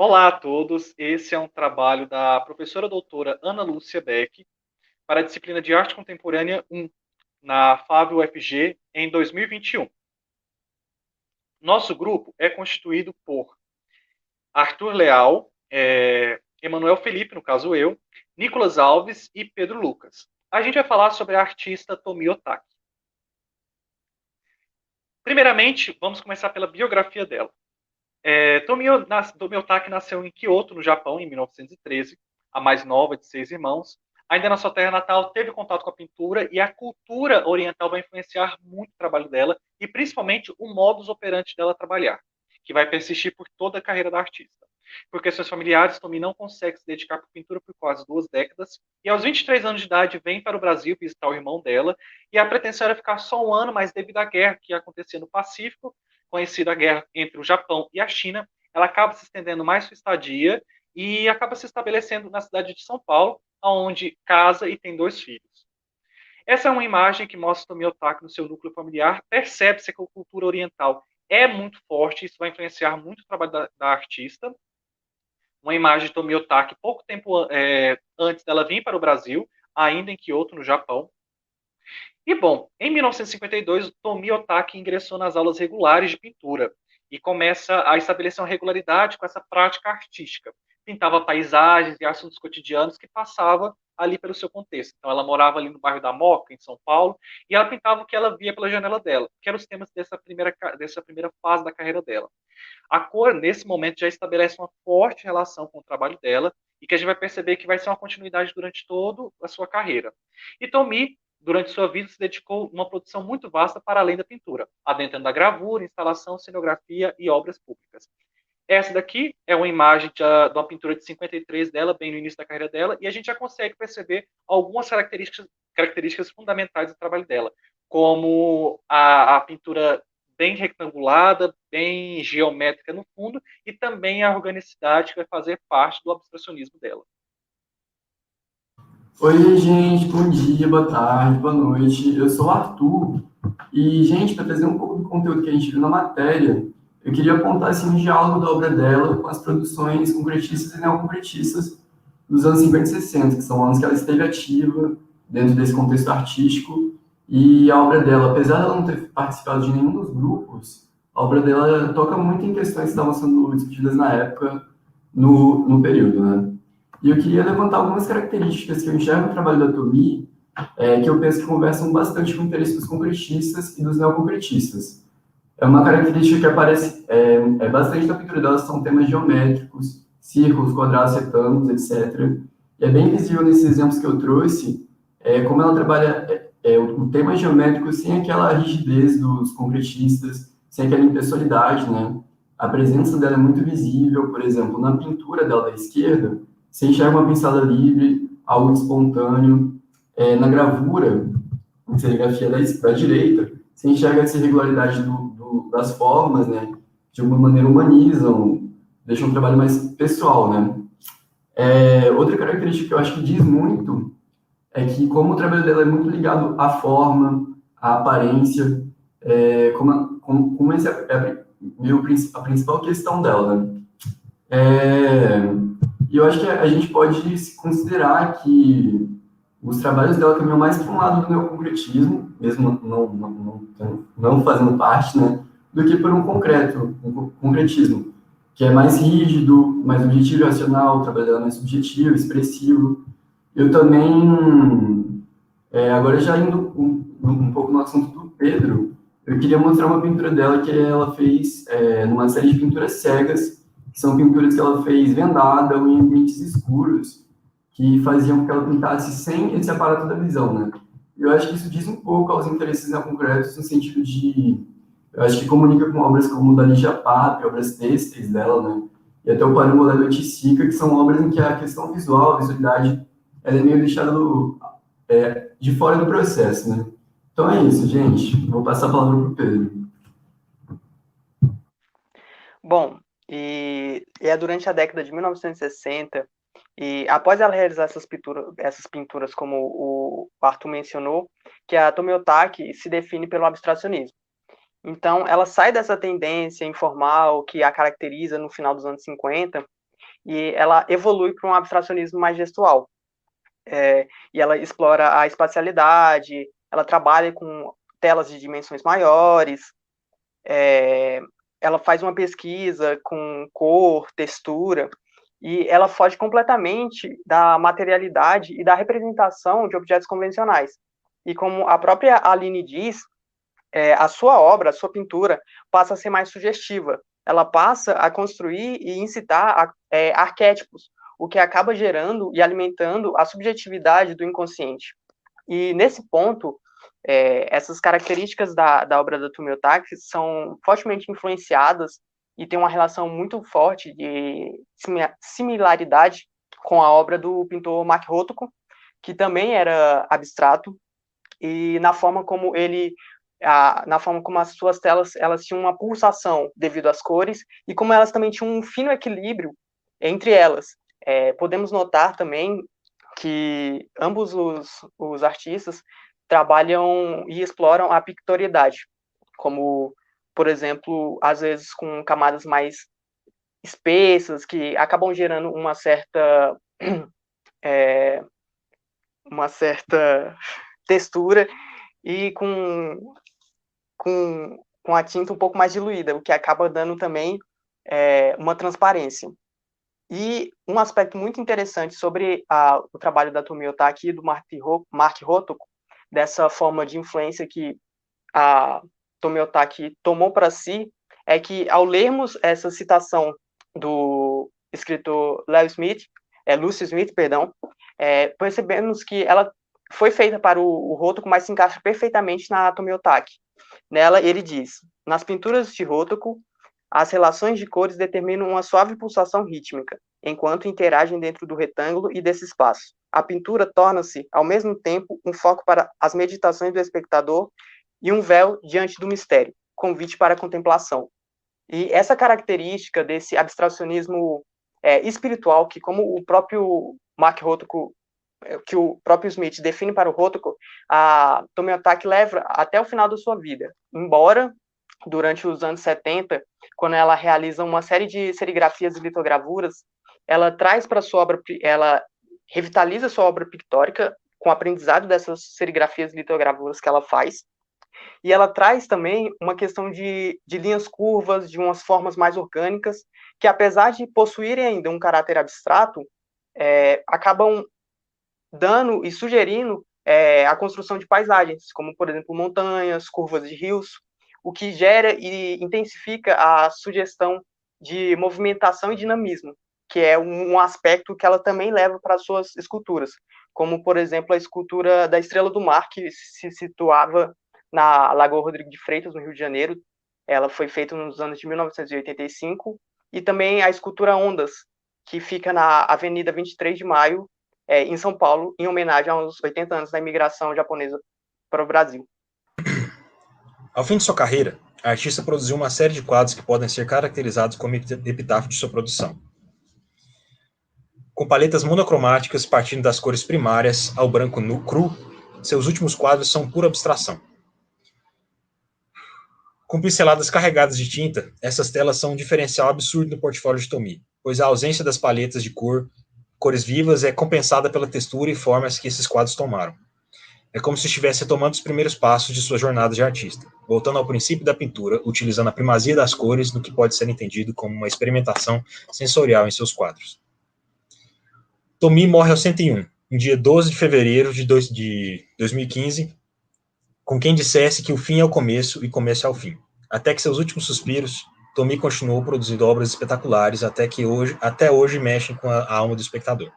Olá a todos, esse é um trabalho da professora doutora Ana Lúcia Beck para a disciplina de Arte Contemporânea 1, na FAV UFG, em 2021. Nosso grupo é constituído por Arthur Leal, Emanuel Felipe, no caso eu, Nicolas Alves e Pedro Lucas. A gente vai falar sobre a artista Tomi Otaki. Primeiramente, vamos começar pela biografia dela. Tomi Otaki nasceu em Kyoto, no Japão, em 1913, a mais nova de 6 irmãos. Ainda na sua terra natal, teve contato com a pintura e a cultura oriental vai influenciar muito o trabalho dela e principalmente o modus operandi dela trabalhar, que vai persistir por toda a carreira da artista. Por questões familiares, Tomi não consegue se dedicar à pintura por quase 2 décadas e aos 23 anos de idade vem para o Brasil visitar o irmão dela e a pretensão era ficar só um ano, mas devido à guerra que acontecia no Pacífico, conhecida a guerra entre o Japão e a China, ela acaba se estendendo mais sua estadia e acaba se estabelecendo na cidade de São Paulo, onde casa e tem 2 filhos. Essa é uma imagem que mostra Tomi Otaki no seu núcleo familiar. Percebe-se que a cultura oriental é muito forte, isso vai influenciar muito o trabalho da artista. Uma imagem de Tomi Otaki pouco tempo antes dela vir para o Brasil, ainda em Kyoto, no Japão. E bom, em 1952, Tomi Otaki ingressou nas aulas regulares de pintura e começa a estabelecer uma regularidade com essa prática artística. Pintava paisagens e assuntos cotidianos que passava ali pelo seu contexto. Então, ela morava ali no bairro da Moca, em São Paulo, e ela pintava o que ela via pela janela dela, que eram os temas dessa primeira fase da carreira dela. A cor, nesse momento, já estabelece uma forte relação com o trabalho dela e que a gente vai perceber que vai ser uma continuidade durante toda a sua carreira. E Tomi, durante sua vida, se dedicou a uma produção muito vasta para além da pintura, adentrando a gravura, instalação, cenografia e obras públicas. Essa daqui é uma imagem de uma pintura de 53 dela, bem no início da carreira dela, e a gente já consegue perceber algumas características fundamentais do trabalho dela, como a pintura bem retangulada, bem geométrica no fundo, e também a organicidade que vai fazer parte do abstracionismo dela. Oi, gente, bom dia, boa tarde, boa noite. Eu sou o Arthur e, gente, para trazer um pouco do conteúdo que a gente viu na matéria, eu queria apontar assim, um diálogo da obra dela com as produções concretistas e neoconcretistas dos anos 50 e 60, que são anos que ela esteve ativa dentro desse contexto artístico. E a obra dela, apesar de ela não ter participado de nenhum dos grupos, a obra dela toca muito em questões que estavam sendo discutidas na época, no período, né? E eu queria levantar algumas características que eu enxergo no trabalho da Tomi, que eu penso que conversam bastante com o interesse dos concretistas e dos neoconcretistas. É uma característica que aparece bastante na pintura dela, são temas geométricos, círculos, quadrados, retângulos, etc. E é bem visível nesses exemplos que eu trouxe, como ela trabalha o tema geométrico sem aquela rigidez dos concretistas, sem aquela impessoalidade, né? A presença dela é muito visível, por exemplo, na pintura dela da esquerda, você enxerga uma pincelada livre, algo espontâneo. Na gravura, em serigrafia da direita, você enxerga essa irregularidade das formas, né? De alguma maneira humanizam, deixam um trabalho mais pessoal, né? Outra característica que eu acho que diz muito é que como o trabalho dela é muito ligado à forma, à aparência, como essa é a principal questão dela, né? E eu acho que a gente pode considerar que os trabalhos dela caminham mais para um lado do neoconcretismo, mesmo não fazendo parte, né, do que por um concretismo, que é mais rígido, mais objetivo e racional, o trabalho dela é mais subjetivo, expressivo. Eu também, agora já indo um pouco no assunto do Pedro, eu queria mostrar uma pintura dela que ela fez numa série de pinturas cegas, que são pinturas que ela fez vendada ou em ambientes escuros, que faziam com que ela pintasse sem esse aparato da visão, né? Eu acho que isso diz um pouco aos interesses neoconcretos, no sentido de... Eu acho que comunica com obras como da Ligia Pape, obras têxteis dela, né? E até o Parimolé do Sica, que são obras em que a questão visual, a visualidade, ela é meio deixada de fora do processo, né? Então é isso, gente. Vou passar a palavra para o Pedro. Bom, e é durante a década de 1960, e após ela realizar essas pinturas como o Arthur mencionou, que a Tomi Otaki se define pelo abstracionismo. Então, ela sai dessa tendência informal que a caracteriza no final dos anos 50 e ela evolui para um abstracionismo mais gestual. E ela explora a espacialidade, ela trabalha com telas de dimensões maiores, ela faz uma pesquisa com cor, textura, e ela foge completamente da materialidade e da representação de objetos convencionais. E como a própria Aline diz, a sua obra, a sua pintura, passa a ser mais sugestiva. Ela passa a construir e incitar arquétipos, o que acaba gerando e alimentando a subjetividade do inconsciente. E nesse ponto, essas características da obra da Tomoyotaki são fortemente influenciadas e têm uma relação muito forte de similaridade com a obra do pintor Maki Rotoko, que também era abstrato, e na forma como as suas telas elas tinham uma pulsação devido às cores e como elas também tinham um fino equilíbrio entre elas. Podemos notar também que ambos os artistas trabalham e exploram a pictoriedade, como, por exemplo, às vezes com camadas mais espessas, que acabam gerando uma certa textura, e com a tinta um pouco mais diluída, o que acaba dando também uma transparência. E um aspecto muito interessante sobre o trabalho da Tomoyotaki e do Maki Rotoko, dessa forma de influência que a Tomoyotaki tomou para si, é que ao lermos essa citação do escritor Lúcio Smith, percebemos que ela foi feita para o Rotoko, mas se encaixa perfeitamente na Tomoyotaki. Nela, ele diz: nas pinturas de Rotoko, as relações de cores determinam uma suave pulsação rítmica, enquanto interagem dentro do retângulo e desse espaço. A pintura torna-se, ao mesmo tempo, um foco para as meditações do espectador e um véu diante do mistério, convite para a contemplação. E essa característica desse abstracionismo espiritual, que como o próprio Maki Rotoko, que o próprio Smith define para o Rotoko, a Tomoyotaki leva até o final da sua vida. Embora, durante os anos 70, quando ela realiza uma série de serigrafias e litogravuras, ela traz para sua obra, ela revitaliza sua obra pictórica com o aprendizado dessas serigrafias e litogravuras que ela faz, e ela traz também uma questão de linhas curvas, de umas formas mais orgânicas, que apesar de possuírem ainda um caráter abstrato, acabam dando e sugerindo a construção de paisagens, como, por exemplo, montanhas, curvas de rios, o que gera e intensifica a sugestão de movimentação e dinamismo, que é um aspecto que ela também leva para as suas esculturas, como, por exemplo, a escultura da Estrela do Mar, que se situava na Lagoa Rodrigo de Freitas, no Rio de Janeiro. Ela foi feita nos anos de 1985, e também a escultura Ondas, que fica na Avenida 23 de Maio, em São Paulo, em homenagem aos 80 anos da imigração japonesa para o Brasil. Ao fim de sua carreira, a artista produziu uma série de quadros que podem ser caracterizados como epitáfio de sua produção. Com paletas monocromáticas partindo das cores primárias ao branco cru, seus últimos quadros são pura abstração. Com pinceladas carregadas de tinta, essas telas são um diferencial absurdo no portfólio de Tomi, pois a ausência das paletas de cores vivas é compensada pela textura e formas que esses quadros tomaram. É como se estivesse tomando os primeiros passos de sua jornada de artista, voltando ao princípio da pintura, utilizando a primazia das cores no que pode ser entendido como uma experimentação sensorial em seus quadros. Tomi morre aos 101, em dia 12 de fevereiro de 2015, com quem dissesse que o fim é o começo e começo é o fim. Até que seus últimos suspiros, Tomi continuou produzindo obras espetaculares até hoje mexem com a alma do espectador.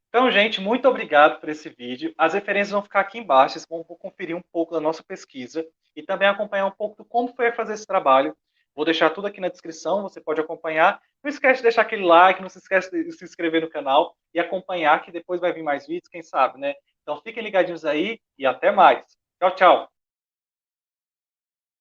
Então, gente, muito obrigado por esse vídeo. As referências vão ficar aqui embaixo, vocês vão conferir um pouco da nossa pesquisa e também acompanhar um pouco do como foi fazer esse trabalho. Vou deixar tudo aqui na descrição, você pode acompanhar. Não esquece de deixar aquele like, não se esquece de se inscrever no canal e acompanhar, que depois vai vir mais vídeos, quem sabe, né? Então, fiquem ligadinhos aí e até mais. Tchau, tchau.